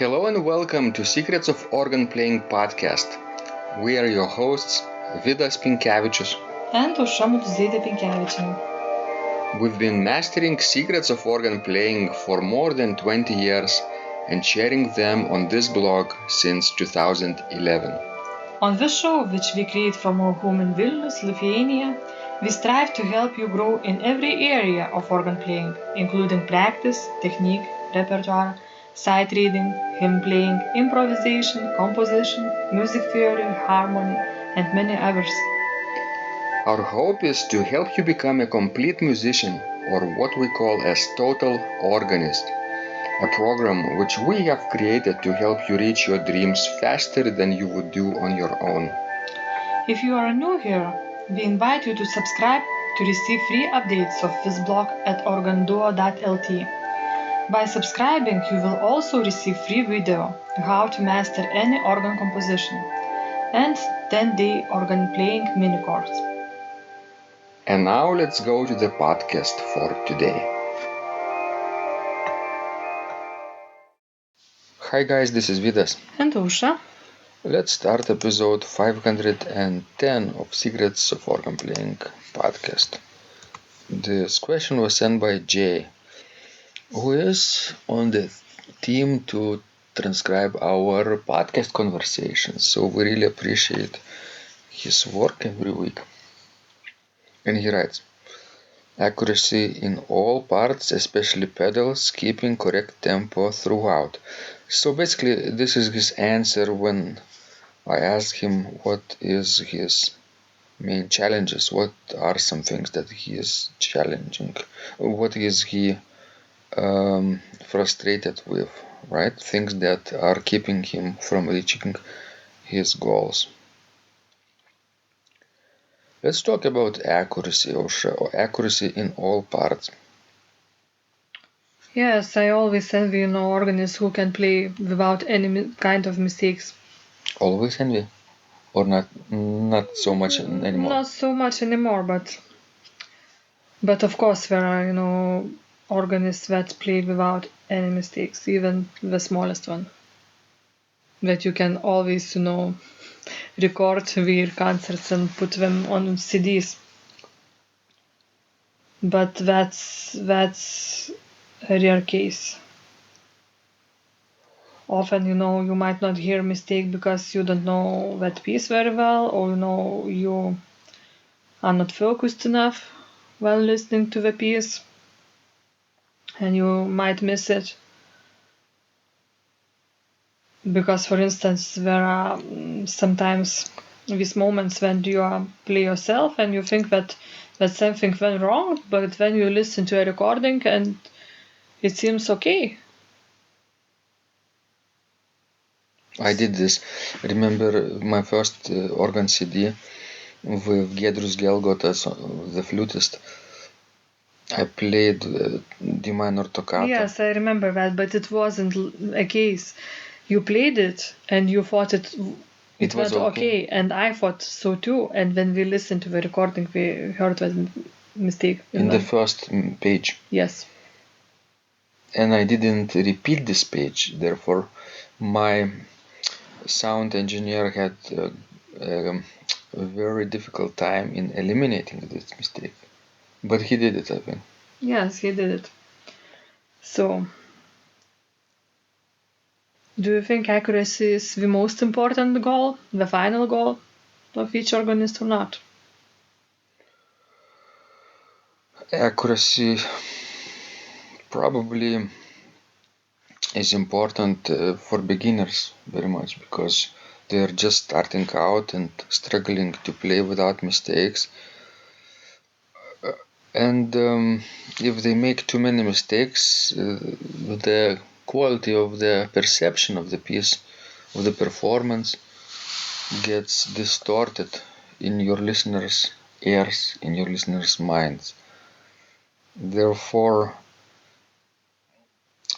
Hello and welcome to Secrets of Organ Playing podcast. We are your hosts, Vidas Pinkevičius and Aušra Pinkevičienė. We've been mastering secrets of organ playing for more than 20 years and sharing them on this blog since 2011. On this show, which we create from our home in Vilnius, Lithuania, we strive to help you grow in every area of organ playing, including practice, technique, repertoire, sight reading, hymn playing, improvisation, composition, music theory, harmony, and many others. Our hope is to help you become a complete musician, or what we call as total organist, a program which we have created to help you reach your dreams faster than you would do on your own. If you are new here, we invite you to subscribe to receive free updates of this blog at organduo.lt. By subscribing, you will also receive free video how to master any organ composition and 10-day organ playing mini course. And now let's go to the podcast for today. Hi guys, this is Vidas. And Aušra. Let's start episode 510 of Secrets of Organ Playing podcast. This question was sent by Jay, who is on the team to transcribe our podcast conversations. So we really appreciate his work every week. And he writes, accuracy in all parts, especially pedals, keeping correct tempo throughout. So basically this is his answer when I asked him what is his main challenges, what are some things that he is challenging, what is he frustrated with, right? Things that are keeping him from reaching his goals. Let's talk about accuracy, or accuracy in all parts. Yes, I always envy organists who can play without any kind of mistakes. Always envy? Or not so much anymore? Not so much anymore, but of course there are, organists that play without any mistakes, even the smallest one. That you can always, record their concerts and put them on CDs. But that's a rare case. Often, you might not hear a mistake because you don't know that piece very well, or you are not focused enough while listening to the piece, and you might miss it. Because, for instance, there are sometimes these moments when you play yourself and you think that something went wrong, but then you listen to a recording and it seems okay. I did this. I remember my first organ CD with Giedrius Gelgotas, the flutist. I played D minor toccata. Yes, I remember that, but it wasn't a case. You played it and you thought it went okay, and I thought so too. And when we listened to the recording, we heard that mistake. In the first page. Yes. And I didn't repeat this page, therefore my sound engineer had a very difficult time in eliminating this mistake. But he did it, I think. Yes, he did it. So, do you think accuracy is the most important goal, the final goal of each organist or not? Accuracy probably is important for beginners very much, because they're just starting out and struggling to play without mistakes. And if they make too many mistakes, the quality of the perception of the piece, of the performance, gets distorted in your listeners' ears, in your listeners' minds. Therefore,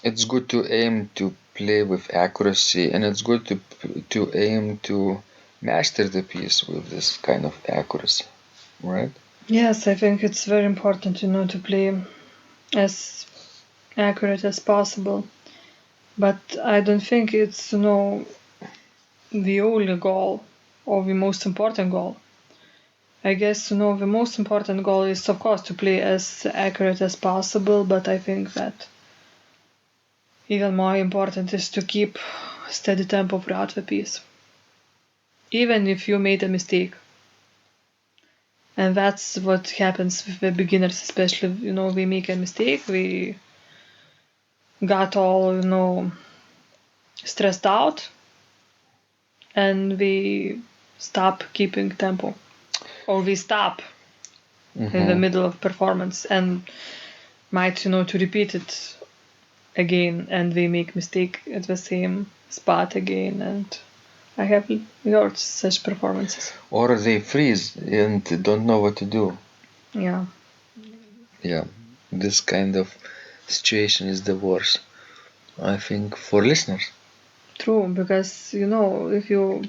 it's good to aim to play with accuracy, and it's good to aim to master the piece with this kind of accuracy, right? Yes, I think it's very important, to play as accurate as possible. But I don't think it's the only goal or the most important goal. I guess the most important goal is of course to play as accurate as possible, but I think that even more important is to keep steady tempo throughout the piece, even if you made a mistake. And that's what happens with the beginners, especially, we make a mistake, we got all, stressed out, and we stop keeping tempo. Or we stop in the middle of performance and might, to repeat it again, and we make mistake at the same spot again, and I have heard such performances. Or they freeze and don't know what to do. Yeah. Yeah, this kind of situation is the worst, I think, for listeners. True, because if you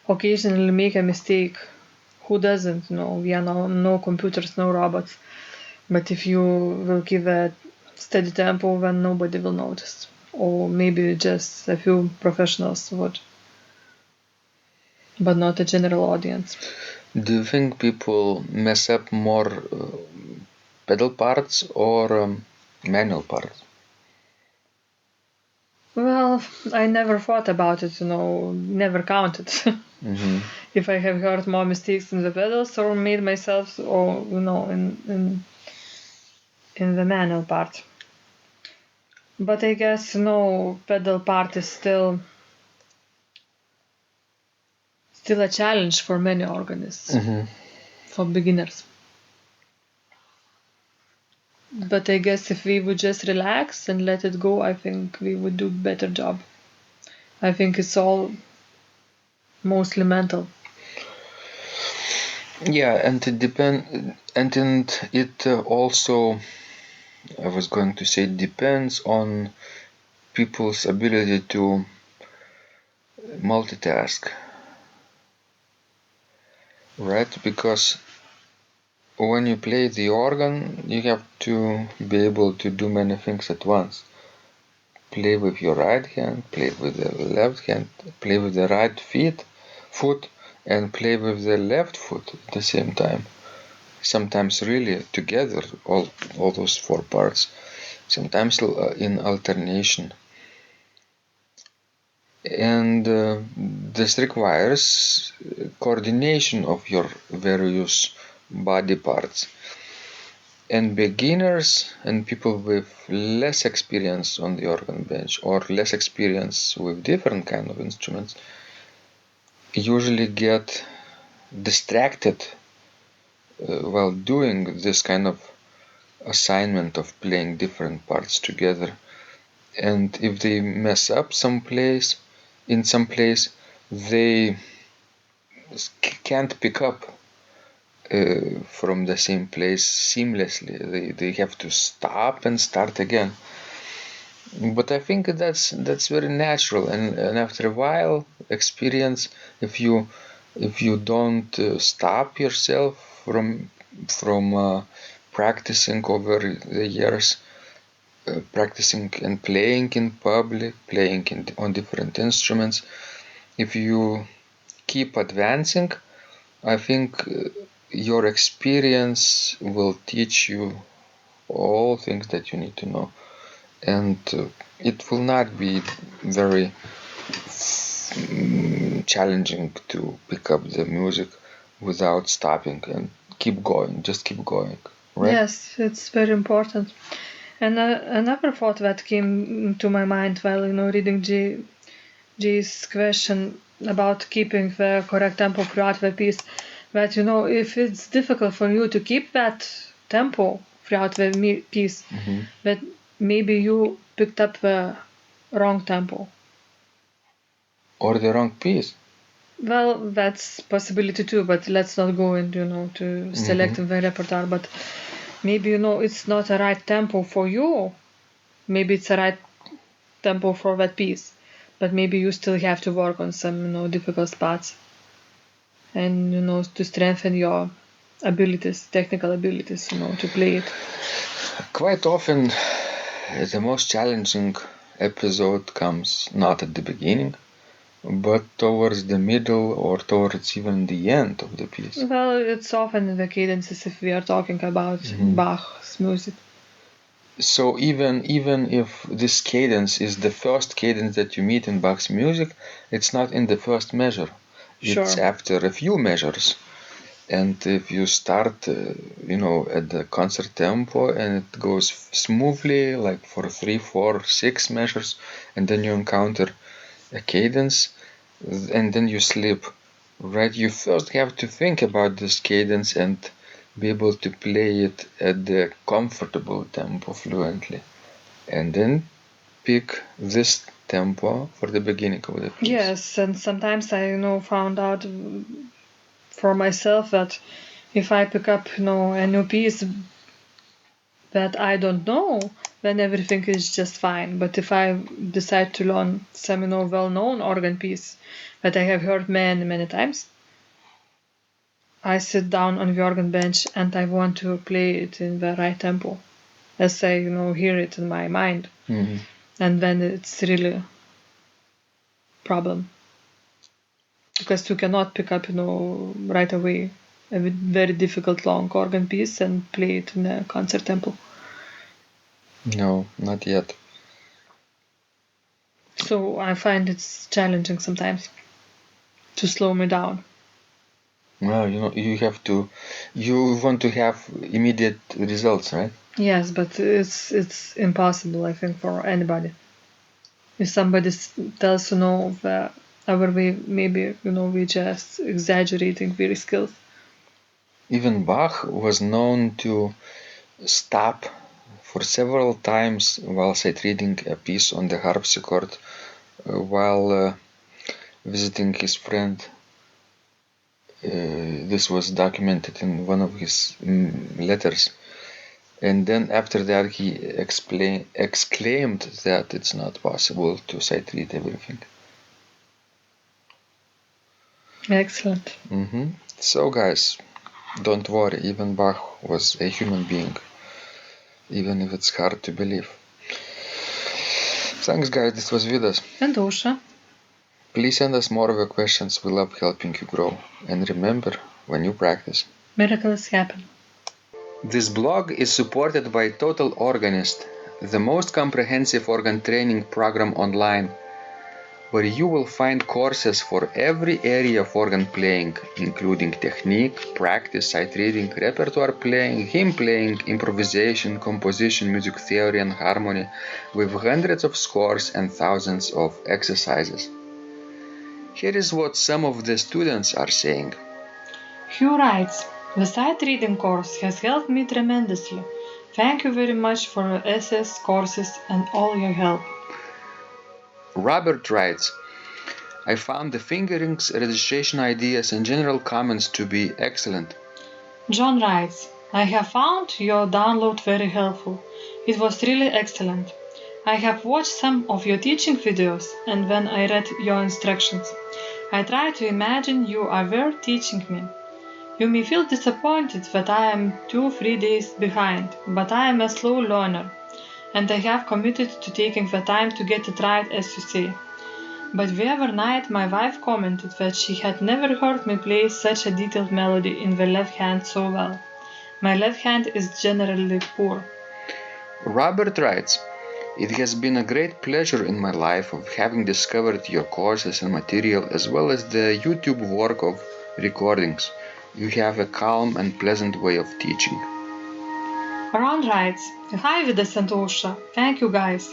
occasionally make a mistake, who doesn't? We are no computers, no robots. But if you will give a steady tempo, then nobody will notice, or maybe just a few professionals would, but not a general audience. Do you think people mess up more pedal parts or manual parts? Well, I never thought about it, never counted. If I have heard more mistakes in the pedals or made myself, or in the manual part. But I guess pedal part is still a challenge for many organists, for beginners. But I guess if we would just relax and let it go, I think we would do a better job. I think it's all mostly mental. Yeah, and it also, I was going to say, depends on people's ability to multitask, right? Because when you play the organ, you have to be able to do many things at once. Play with your right hand, play with the left hand, play with the right foot, and play with the left foot at the same time. Sometimes really together, all those four parts. Sometimes in alternation. And this requires coordination of your various body parts. And beginners and people with less experience on the organ bench or less experience with different kind of instruments usually get distracted while doing this kind of assignment of playing different parts together. And if they mess up in some place, they can't pick up from the same place seamlessly. They have to stop and start again. But I think that's very natural, and after a while, experience, if you don't stop yourself from practicing over the years, practicing and playing in public, playing on different instruments, if you keep advancing, I think your experience will teach you all things that you need to know, and it will not be very challenging to pick up the music without stopping and keep going, right? Yes, it's very important. And another thought that came to my mind while reading Jay's question about keeping the correct tempo throughout the piece, that if it's difficult for you to keep that tempo throughout the piece, that maybe you picked up the wrong tempo. Or the wrong piece. Well, that's possibility too, but let's not go into to selecting the repertoire. But maybe it's not a right tempo for you. Maybe it's a right tempo for that piece, but maybe you still have to work on some difficult spots, and to strengthen your abilities, technical abilities, to play it. Quite often, the most challenging episode comes not at the beginning, but towards the middle or towards even the end of the piece. Well, it's often in the cadences if we are talking about Bach's music. So even if this cadence is the first cadence that you meet in Bach's music, it's not in the first measure. It's Sure. after a few measures. And if you start, at the concert tempo and it goes smoothly, like for 3, 4, 6 measures, and then you encounter a cadence, and then you slip, right? You first have to think about this cadence and be able to play it at the comfortable tempo fluently, and then pick this tempo for the beginning of the piece. Yes, and sometimes I found out for myself that if I pick up a new piece that I don't know, then everything is just fine. But if I decide to learn some well-known organ piece that I have heard many times, I sit down on the organ bench and I want to play it in the right tempo, as I hear it in my mind. And then it's really a problem, because you cannot pick up right away a very difficult long organ piece and play it in a concert tempo. No, not yet. So I find it's challenging sometimes to slow me down. Well, you want to have immediate results, right? Yes, but it's impossible, I think, for anybody. If somebody tells that our way, maybe we just exaggerating very skills. Even Bach was known to stop for several times while sight reading a piece on the harpsichord while visiting his friend. This was documented in one of his letters. And then after that he exclaimed that it's not possible to sight read everything. Excellent. So guys, don't worry, even Bach was a human being, even if it's hard to believe. Thanks guys, this was Vidas. And Ausra. Please send us more of your questions, we love helping you grow. And remember, when you practice, miracles happen. This blog is supported by Total Organist, the most comprehensive organ training program online, where you will find courses for every area of organ playing, including technique, practice, sight reading, repertoire playing, hymn playing, improvisation, composition, music theory and harmony, with hundreds of scores and thousands of exercises. Here is what some of the students are saying. Hugh writes, the sight reading course has helped me tremendously. Thank you very much for your essays, courses, and all your help. Robert writes, I found the fingerings, registration ideas, and general comments to be excellent. John writes, I have found your download very helpful. It was really excellent. I have watched some of your teaching videos, and when I read your instructions, I tried to imagine you were teaching me. You may feel disappointed that I am 2-3 days behind, but I am a slow learner, and I have committed to taking the time to get it right, as you say. But the other night my wife commented that she had never heard me play such a detailed melody in the left hand so well. My left hand is generally poor. Robert writes, it has been a great pleasure in my life of having discovered your courses and material as well as the YouTube work of recordings. You have a calm and pleasant way of teaching. Ron writes, Hi Vidas and Ausra, thank you guys.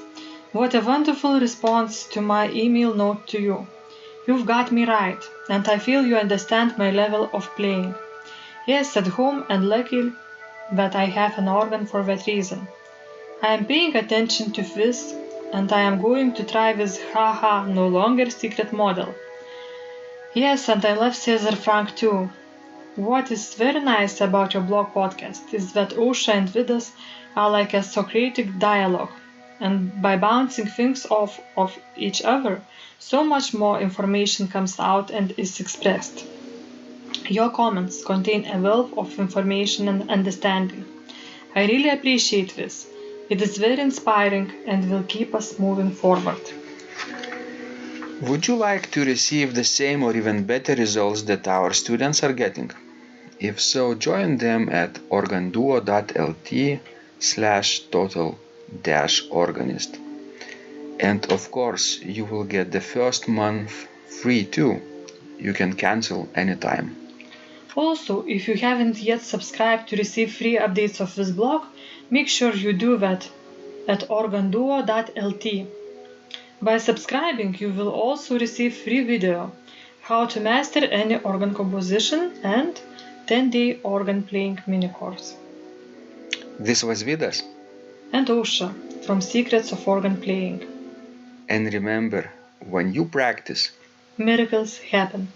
What a wonderful response to my email note to you. You've got me right, and I feel you understand my level of playing. Yes, at home, and lucky that I have an organ for that reason. I am paying attention to this, and I am going to try this haha no longer secret model. Yes, and I love Cesar Frank too. What is very nice about your blog podcast is that Ausra and Vidas are like a Socratic dialogue, and by bouncing things off of each other, so much more information comes out and is expressed. Your comments contain a wealth of information and understanding. I really appreciate this. It is very inspiring and will keep us moving forward. Would you like to receive the same or even better results that our students are getting? If so, join them at organduo.lt/total-organist. And of course, you will get the first month free too. You can cancel anytime. Also, if you haven't yet subscribed to receive free updates of this blog, make sure you do that at organduo.lt. By subscribing, you will also receive free video, how to master any organ composition and 10-day organ playing mini course. This was Vidas. And Ausra from Secrets of Organ Playing. And remember, when you practice, miracles happen.